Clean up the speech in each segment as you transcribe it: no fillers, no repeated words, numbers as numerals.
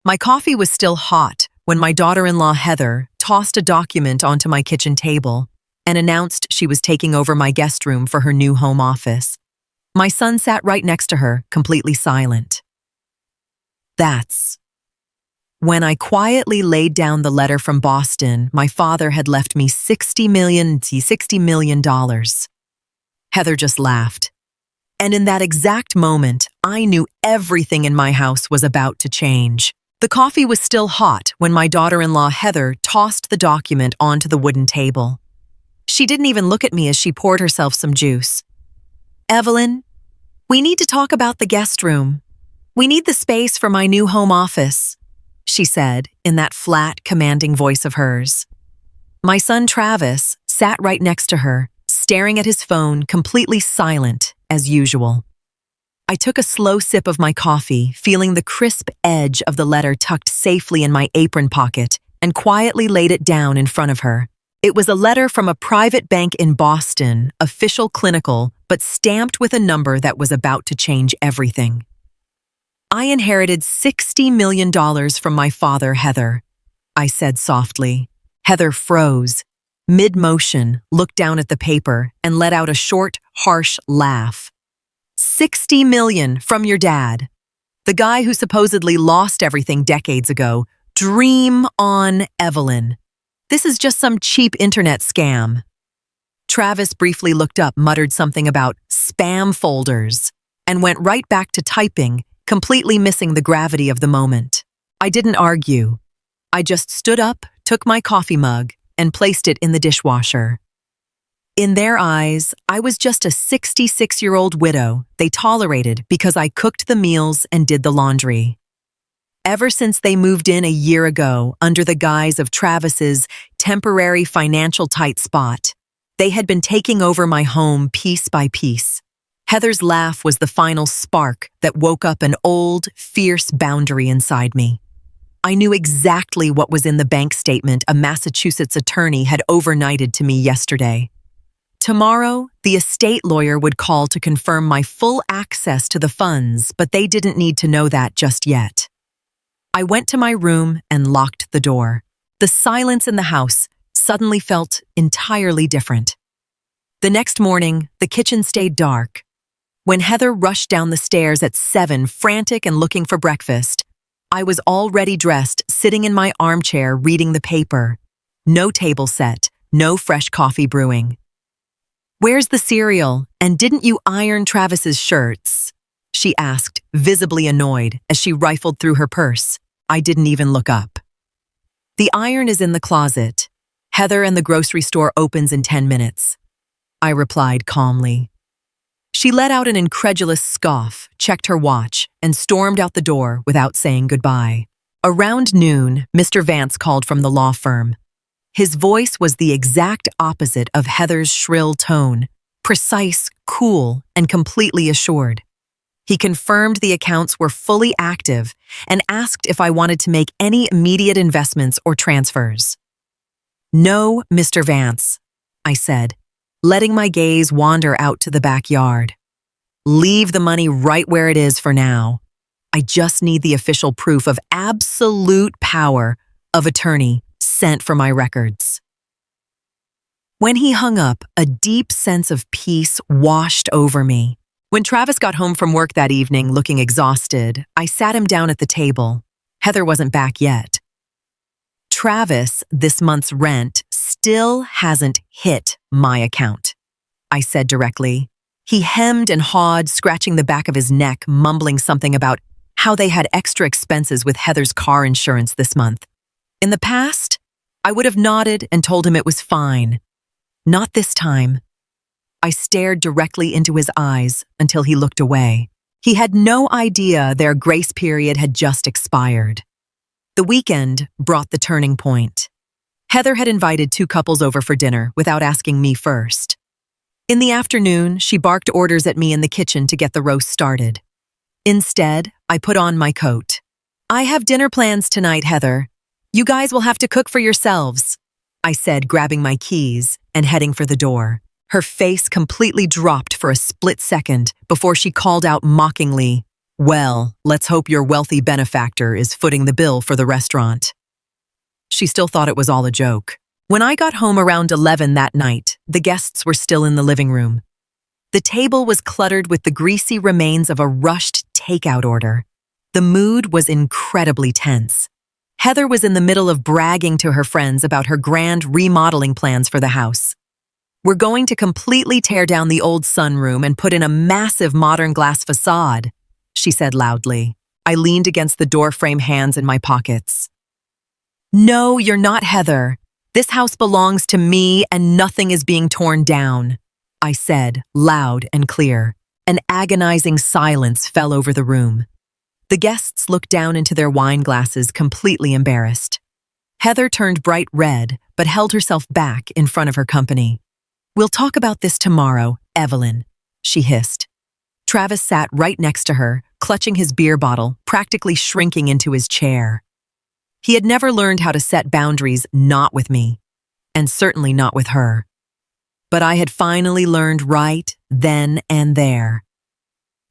My coffee was still hot when my daughter-in-law Heather tossed a document onto my kitchen table and announced she was taking over my guest room for her new home office. My son sat right next to her, completely silent. That's when I quietly laid down the letter from Boston. My father had left me $60 million. Heather just laughed. And in that exact moment, I knew everything in my house was about to change. The coffee was still hot when my daughter-in-law Heather tossed the document onto the wooden table. She didn't even look at me as she poured herself some juice. "Evelyn, we need to talk about the guest room. We need the space for my new home office," she said in that flat, commanding voice of hers. My son Travis sat right next to her, staring at his phone, completely silent as usual. I took a slow sip of my coffee, feeling the crisp edge of the letter tucked safely in my apron pocket, and quietly laid it down in front of her. It was a letter from a private bank in Boston, official, clinical, but stamped with a number that was about to change everything. "I inherited $60 million from my father, Heather," I said softly. Heather froze, mid-motion, looked down at the paper, and let out a short, harsh laugh. $60 million from your dad, the guy who supposedly lost everything decades ago. Dream on, Evelyn. This is just some cheap internet scam. Travis briefly looked up, muttered something about spam folders, and went right back to typing, completely missing the gravity of the moment. I didn't argue. I just stood up, took my coffee mug, and placed it in the dishwasher. In their eyes, I was just a 66-year-old widow they tolerated because I cooked the meals and did the laundry. Ever since they moved in a year ago, under the guise of Travis's temporary financial tight spot, they had been taking over my home piece by piece. Heather's laugh was the final spark that woke up an old, fierce boundary inside me. I knew exactly what was in the bank statement a Massachusetts attorney had overnighted to me yesterday. Tomorrow, the estate lawyer would call to confirm my full access to the funds, but they didn't need to know that just yet. I went to my room and locked the door. The silence in the house suddenly felt entirely different. The next morning, the kitchen stayed dark. When Heather rushed down the stairs at 7, frantic and looking for breakfast, I was already dressed, sitting in my armchair reading the paper. No table set, no fresh coffee brewing. "Where's the cereal? And didn't you iron Travis's shirts?" she asked, visibly annoyed, as she rifled through her purse. I didn't even look up. "The iron is in the closet. Heather, and the grocery store opens in 10 minutes. I replied calmly. She let out an incredulous scoff, checked her watch, and stormed out the door without saying goodbye. Around noon, Mr. Vance called from the law firm. His voice was the exact opposite of Heather's shrill tone, precise, cool, and completely assured. He confirmed the accounts were fully active and asked if I wanted to make any immediate investments or transfers. "No, Mr. Vance," I said, letting my gaze wander out to the backyard. "Leave the money right where it is for now. I just need the official proof of absolute power of attorney sent for my records." When he hung up, a deep sense of peace washed over me. When Travis got home from work that evening looking exhausted, I sat him down at the table. Heather wasn't back yet. "Travis, this month's rent still hasn't hit my account," I said directly. He hemmed and hawed, scratching the back of his neck, mumbling something about how they had extra expenses with Heather's car insurance this month. In the past, I would have nodded and told him it was fine. Not this time. I stared directly into his eyes until he looked away. He had no idea their grace period had just expired. The weekend brought the turning point. Heather had invited 2 couples over for dinner without asking me first. In the afternoon, she barked orders at me in the kitchen to get the roast started. Instead, I put on my coat. "I have dinner plans tonight, Heather. You guys will have to cook for yourselves," I said, grabbing my keys and heading for the door. Her face completely dropped for a split second before she called out mockingly, Well, let's hope your wealthy benefactor is footing the bill for the restaurant. She still thought it was all a joke. When I got home around 11 that night, the guests were still in the living room. The table was cluttered with the greasy remains of a rushed takeout order. The mood was incredibly tense. Heather was in the middle of bragging to her friends about her grand remodeling plans for the house. "We're going to completely tear down the old sunroom and put in a massive modern glass facade," she said loudly. I leaned against the doorframe, hands in my pockets. "No, you're not, Heather. This house belongs to me and nothing is being torn down," I said, loud and clear. An agonizing silence fell over the room. The guests looked down into their wine glasses, completely embarrassed. Heather turned bright red, but held herself back in front of her company. "We'll talk about this tomorrow, Evelyn," she hissed. Travis sat right next to her, clutching his beer bottle, practically shrinking into his chair. He had never learned how to set boundaries, not with me, and certainly not with her. But I had finally learned right then and there.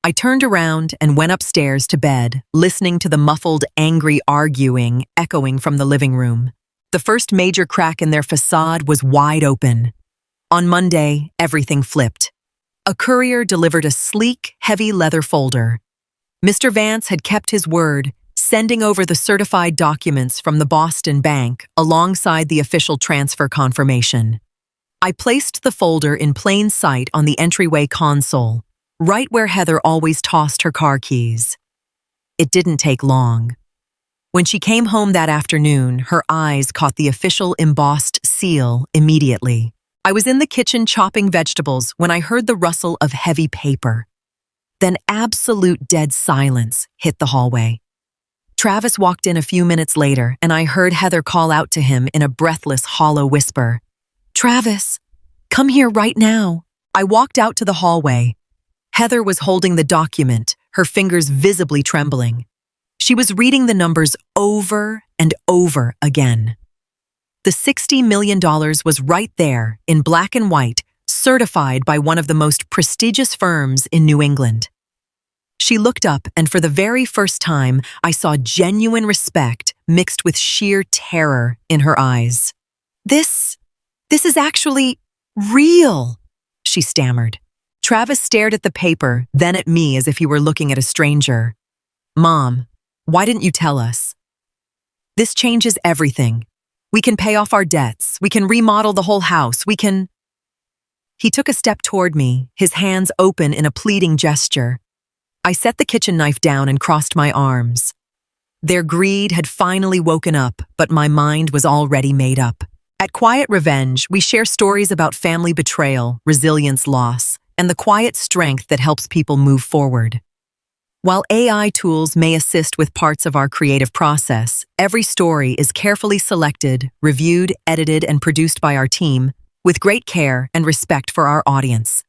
I turned around and went upstairs to bed, listening to the muffled, angry arguing echoing from the living room. The first major crack in their facade was wide open. On Monday, everything flipped. A courier delivered a sleek, heavy leather folder. Mr. Vance had kept his word, sending over the certified documents from the Boston Bank alongside the official transfer confirmation. I placed the folder in plain sight on the entryway console, right where Heather always tossed her car keys. It didn't take long. When she came home that afternoon, her eyes caught the official embossed seal immediately. I was in the kitchen chopping vegetables when I heard the rustle of heavy paper. Then absolute dead silence hit the hallway. Travis walked in a few minutes later, and I heard Heather call out to him in a breathless, hollow whisper, "Travis, come here right now." I walked out to the hallway. Heather was holding the document, her fingers visibly trembling. She was reading the numbers over and over again. The $60 million was right there, in black and white, certified by one of the most prestigious firms in New England. She looked up, and for the very first time, I saw genuine respect mixed with sheer terror in her eyes. This is actually real," she stammered. Travis stared at the paper, then at me as if he were looking at a stranger. "Mom, why didn't you tell us? This changes everything. We can pay off our debts. We can remodel the whole house. We can—" He took a step toward me, his hands open in a pleading gesture. I set the kitchen knife down and crossed my arms. Their greed had finally woken up, but my mind was already made up. At Quiet Revenge, we share stories about family betrayal, resilience, loss, and the quiet strength that helps people move forward. While AI tools may assist with parts of our creative process, every story is carefully selected, reviewed, edited, and produced by our team with great care and respect for our audience.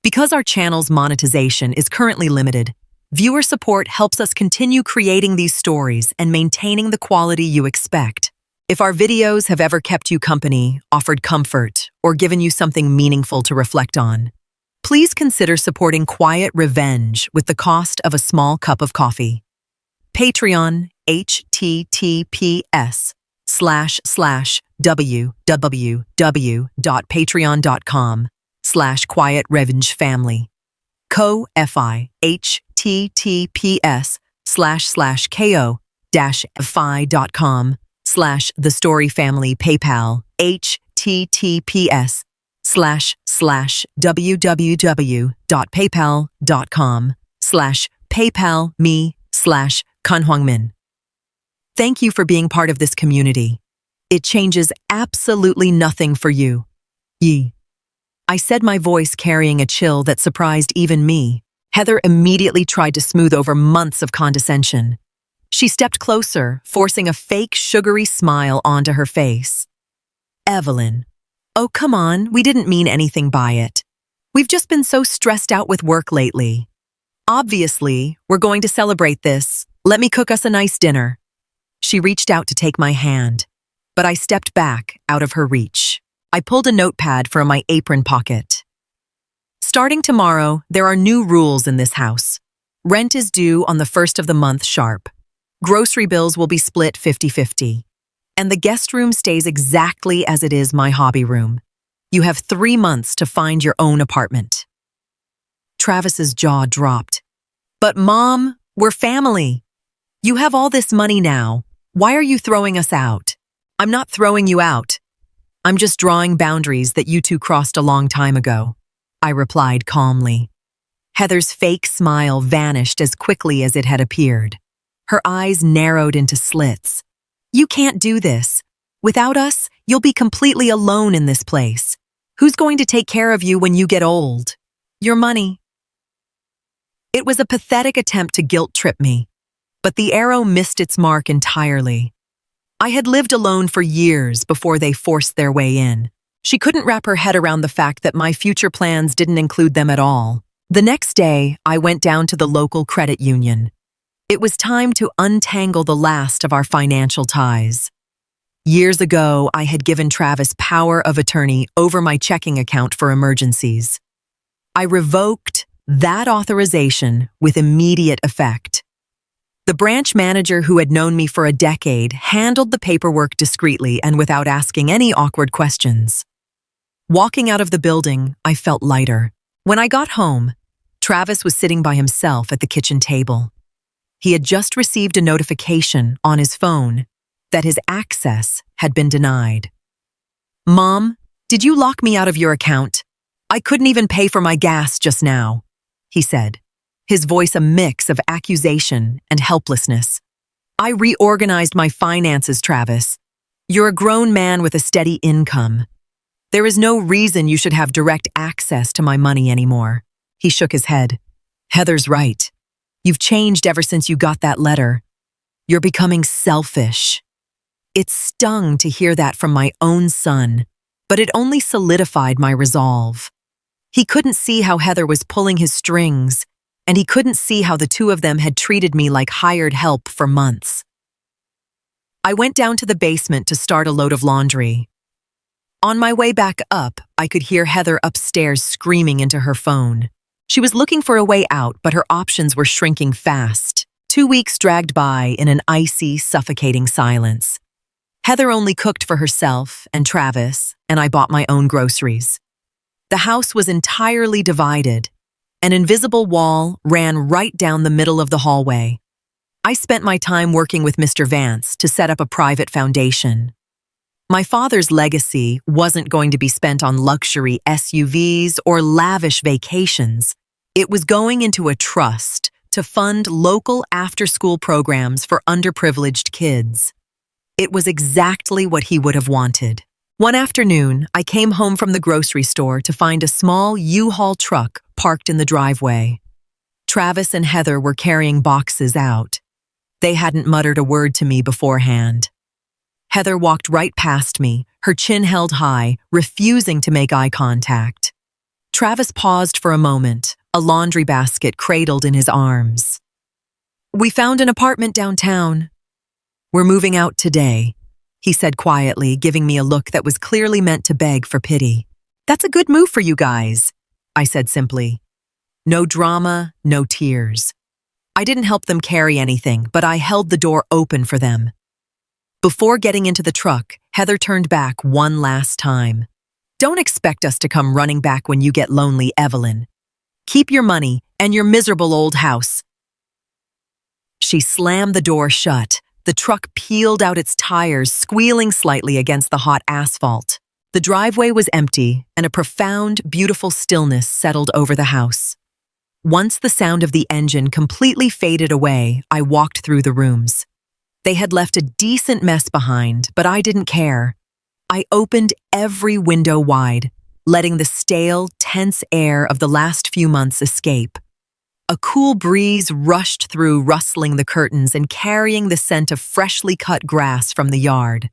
Because our channel's monetization is currently limited, viewer support helps us continue creating these stories and maintaining the quality you expect. If our videos have ever kept you company, offered comfort, or given you something meaningful to reflect on, please consider supporting Quiet Revenge with the cost of a small cup of coffee. Patreon, https://www.patreon.com/Quiet Revenge Family. Ko-fi, https://ko-fi.com/The Story Family. PayPal, https://www.paypal.com/PayPalMe/Kunhwangmin. Thank you for being part of this community. It changes absolutely nothing for you. Yi. I said, my voice carrying a chill that surprised even me. Heather immediately tried to smooth over months of condescension. She stepped closer, forcing a fake, sugary smile onto her face. "Evelyn, oh, come on, we didn't mean anything by it. We've just been so stressed out with work lately. Obviously, we're going to celebrate this. Let me cook us a nice dinner." She reached out to take my hand, but I stepped back out of her reach. I pulled a notepad from my apron pocket. "Starting tomorrow, there are new rules in this house. Rent is due on the first of the month sharp. Grocery bills will be split 50-50. And the guest room stays exactly as it is my hobby room. You have 3 months to find your own apartment. Travis's jaw dropped. But Mom, we're family. You have all this money now. Why are you throwing us out? I'm not throwing you out. I'm just drawing boundaries that you two crossed a long time ago, I replied calmly. Heather's fake smile vanished as quickly as it had appeared. Her eyes narrowed into slits. You can't do this. Without us, you'll be completely alone in this place. Who's going to take care of you when you get old? Your money. It was a pathetic attempt to guilt trip me, but the arrow missed its mark entirely. I had lived alone for years before they forced their way in. She couldn't wrap her head around the fact that my future plans didn't include them at all. The next day, I went down to the local credit union. It was time to untangle the last of our financial ties. Years ago, I had given Travis power of attorney over my checking account for emergencies. I revoked that authorization with immediate effect. The branch manager who had known me for a decade handled the paperwork discreetly and without asking any awkward questions. Walking out of the building, I felt lighter. When I got home, Travis was sitting by himself at the kitchen table. He had just received a notification on his phone that his access had been denied. Mom, did you lock me out of your account? I couldn't even pay for my gas just now, he said, his voice a mix of accusation and helplessness. I reorganized my finances, Travis. You're a grown man with a steady income. There is no reason you should have direct access to my money anymore. He shook his head. Heather's right. You've changed ever since you got that letter. You're becoming selfish. It stung to hear that from my own son, but it only solidified my resolve. He couldn't see how Heather was pulling his strings, and he couldn't see how the two of them had treated me like hired help for months. I went down to the basement to start a load of laundry. On my way back up, I could hear Heather upstairs screaming into her phone. She was looking for a way out, but her options were shrinking fast. 2 weeks dragged by in an icy, suffocating silence. Heather only cooked for herself and Travis, and I bought my own groceries. The house was entirely divided. An invisible wall ran right down the middle of the hallway. I spent my time working with Mr. Vance to set up a private foundation. My father's legacy wasn't going to be spent on luxury SUVs or lavish vacations. It was going into a trust to fund local after-school programs for underprivileged kids. It was exactly what he would have wanted. One afternoon, I came home from the grocery store to find a small U-Haul truck parked in the driveway. Travis and Heather were carrying boxes out. They hadn't muttered a word to me beforehand. Heather walked right past me, her chin held high, refusing to make eye contact. Travis paused for a moment, a laundry basket cradled in his arms. We found an apartment downtown. We're moving out today, he said quietly, giving me a look that was clearly meant to beg for pity. That's a good move for you guys, I said simply. No drama, no tears. I didn't help them carry anything, but I held the door open for them. Before getting into the truck, Heather turned back one last time. Don't expect us to come running back when you get lonely, Evelyn. Keep your money and your miserable old house. She slammed the door shut. The truck peeled out its tires, squealing slightly against the hot asphalt. The driveway was empty, and a profound, beautiful stillness settled over the house. Once the sound of the engine completely faded away, I walked through the rooms. They had left a decent mess behind, but I didn't care. I opened every window wide, letting the stale, tense air of the last few months escape. A cool breeze rushed through, rustling the curtains and carrying the scent of freshly cut grass from the yard.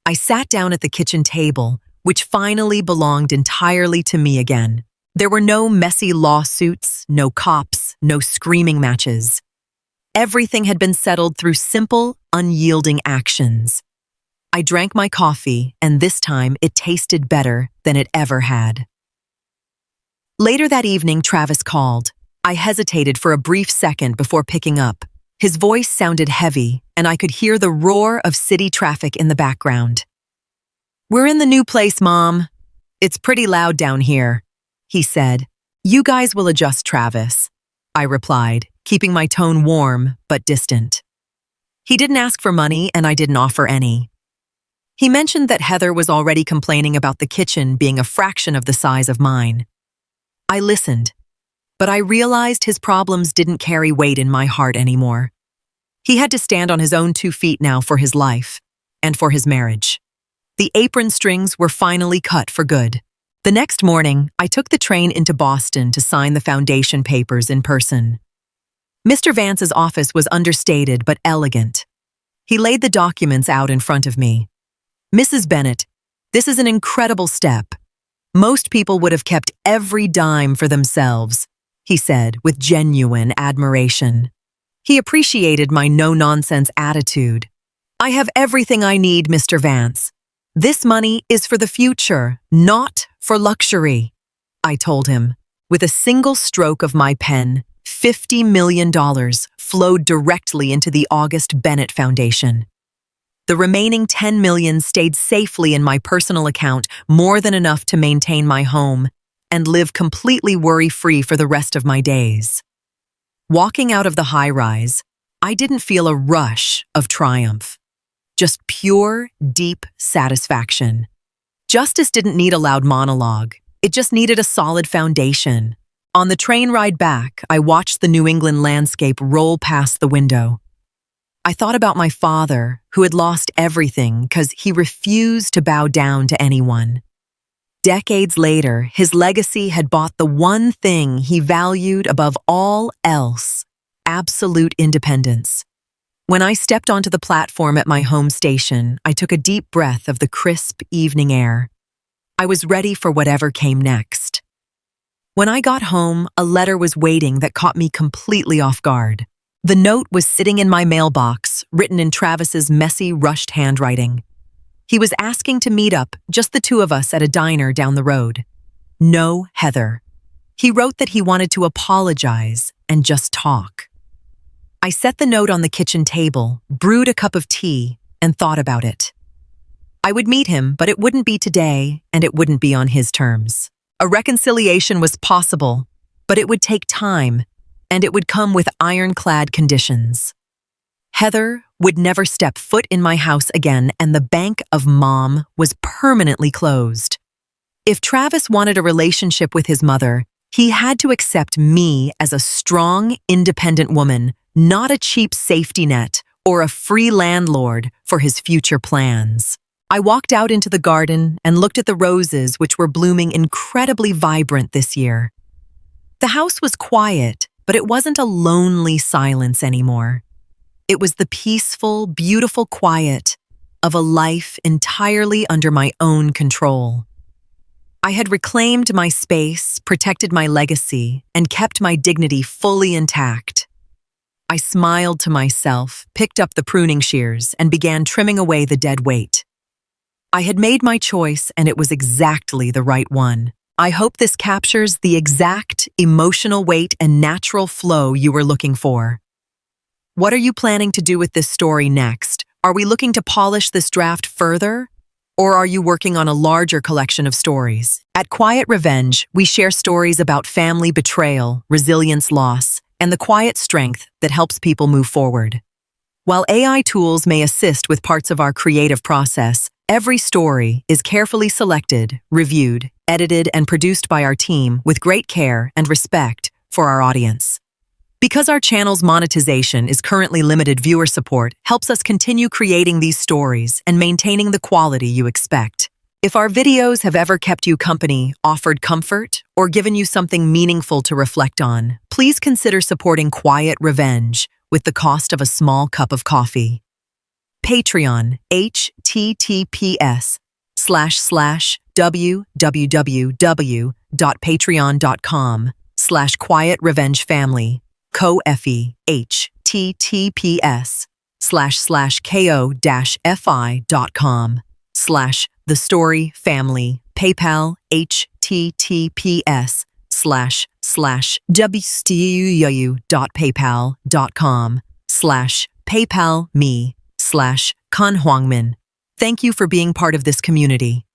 I sat down at the kitchen table, which finally belonged entirely to me again. There were no messy lawsuits, no cops, no screaming matches. Everything had been settled through simple, unyielding actions. I drank my coffee, and this time it tasted better than it ever had. Later that evening, Travis called. I hesitated for a brief second before picking up. His voice sounded heavy, and I could hear the roar of city traffic in the background. "We're in the new place, Mom. It's pretty loud down here," he said. "You guys will adjust, Travis," I replied, keeping my tone warm but distant. He didn't ask for money, and I didn't offer any. He mentioned that Heather was already complaining about the kitchen being a fraction of the size of mine. I listened, but I realized his problems didn't carry weight in my heart anymore. He had to stand on his own 2 feet now for his life and for his marriage. The apron strings were finally cut for good. The next morning, I took the train into Boston to sign the foundation papers in person. Mr. Vance's office was understated but elegant. He laid the documents out in front of me. "Mrs. Bennett, this is an incredible step. Most people would have kept every dime for themselves," he said with genuine admiration. He appreciated my no-nonsense attitude. "I have everything I need, Mr. Vance. This money is for the future, not for luxury," I told him. With a single stroke of my pen, $50 million flowed directly into the August Bennett Foundation. The remaining $10 million stayed safely in my personal account, more than enough to maintain my home and live completely worry-free for the rest of my days. Walking out of the high-rise, I didn't feel a rush of triumph. Just pure, deep satisfaction. Justice didn't need a loud monologue. It just needed a solid foundation. On the train ride back, I watched the New England landscape roll past the window. I thought about my father, who had lost everything because he refused to bow down to anyone. Decades later, his legacy had bought the one thing he valued above all else: absolute independence. When I stepped onto the platform at my home station, I took a deep breath of the crisp evening air. I was ready for whatever came next. When I got home, a letter was waiting that caught me completely off guard. The note was sitting in my mailbox, written in Travis's messy, rushed handwriting. He was asking to meet up, just the 2 of us, at a diner down the road. No Heather. He wrote that he wanted to apologize and just talk. I set the note on the kitchen table, brewed a cup of tea, and thought about it. I would meet him, but it wouldn't be today, and it wouldn't be on his terms. A reconciliation was possible, but it would take time, and it would come with ironclad conditions. Heather would never step foot in my house again, and the bank of Mom was permanently closed. If Travis wanted a relationship with his mother, he had to accept me as a strong, independent woman, not a cheap safety net or a free landlord for his future plans. I walked out into the garden and looked at the roses, which were blooming incredibly vibrant this year. The house was quiet, but it wasn't a lonely silence anymore. It was the peaceful, beautiful quiet of a life entirely under my own control. I had reclaimed my space, protected my legacy, and kept my dignity fully intact. I smiled to myself, picked up the pruning shears, and began trimming away the dead weight. I had made my choice, and it was exactly the right one. I hope this captures the exact emotional weight and natural flow you were looking for. What are you planning to do with this story next? Are we looking to polish this draft further? Or are you working on a larger collection of stories? At Quiet Revenge, we share stories about family betrayal, resilience, loss, and the quiet strength that helps people move forward. While AI tools may assist with parts of our creative process, every story is carefully selected, reviewed, edited, and produced by our team with great care and respect for our audience. Because our channel's monetization is currently limited, viewer support helps us continue creating these stories and maintaining the quality you expect. If our videos have ever kept you company, offered comfort, or given you something meaningful to reflect on, please consider supporting Quiet Revenge with the cost of a small cup of coffee. Patreon, https://www.patreon.com/quietRevengeFamily. Ko-fi, https://ko-fi.com/the story family. PayPal, https:// www.paypal.com/paypalme/Kan Huangmin. Thank you for being part of this community.